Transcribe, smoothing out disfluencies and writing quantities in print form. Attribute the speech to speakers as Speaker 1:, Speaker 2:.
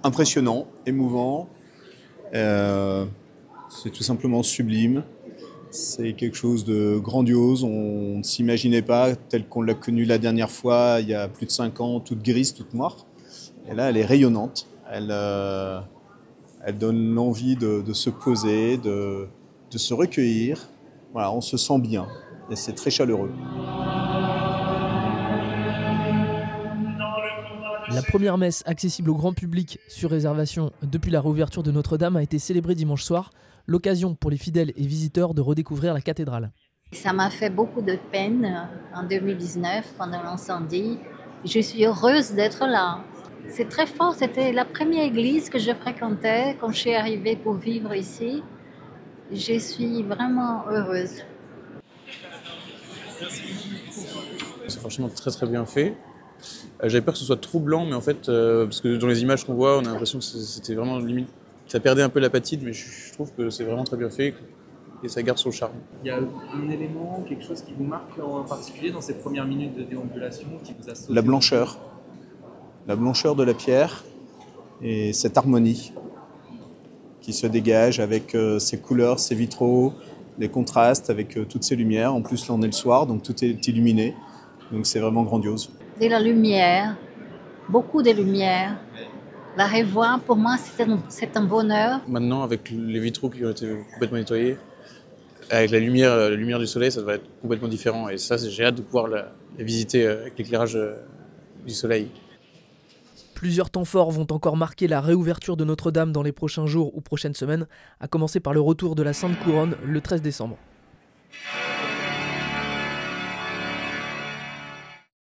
Speaker 1: impressionnant, émouvant. C'est tout simplement sublime. C'est quelque chose de grandiose. On ne s'imaginait pas tel qu'on l'a connu la dernière fois, il y a plus de 5 ans, toute grise, toute noire. Et là, elle est rayonnante. Elle donne l'envie de se poser, de se recueillir. Voilà, on se sent bien et c'est très chaleureux.
Speaker 2: La première messe accessible au grand public sur réservation depuis la réouverture de Notre-Dame a été célébrée dimanche soir, l'occasion pour les fidèles et visiteurs de redécouvrir la cathédrale.
Speaker 3: Ça m'a fait beaucoup de peine en 2019 pendant l'incendie. Je suis heureuse d'être là. C'est très fort, c'était la première église que je fréquentais quand je suis arrivée pour vivre ici. Je suis vraiment heureuse.
Speaker 4: C'est franchement très très bien fait. J'avais peur que ce soit trop blanc, mais en fait, parce que dans les images qu'on voit, on a l'impression que c'était vraiment limite. Ça perdait un peu l'apathie, mais je trouve que c'est vraiment très bien fait et ça garde son charme.
Speaker 5: Il y a un élément, quelque chose qui vous marque en particulier dans ces premières minutes de déambulation qui vous a sauté?
Speaker 1: La blancheur de la pierre et cette harmonie qui se dégage avec ses couleurs, ses vitraux, les contrastes avec toutes ces lumières. En plus, là, on est le soir, donc tout est illuminé. Donc c'est vraiment grandiose.
Speaker 3: De la lumière, beaucoup de lumière. La revoir, pour moi, c'est un bonheur.
Speaker 4: Maintenant, avec les vitraux qui ont été complètement nettoyés, avec la lumière du soleil, ça va être complètement différent. Et ça, j'ai hâte de pouvoir la visiter avec l'éclairage du soleil.
Speaker 2: Plusieurs temps forts vont encore marquer la réouverture de Notre-Dame dans les prochains jours ou prochaines semaines, à commencer par le retour de la Sainte Couronne le 13 décembre.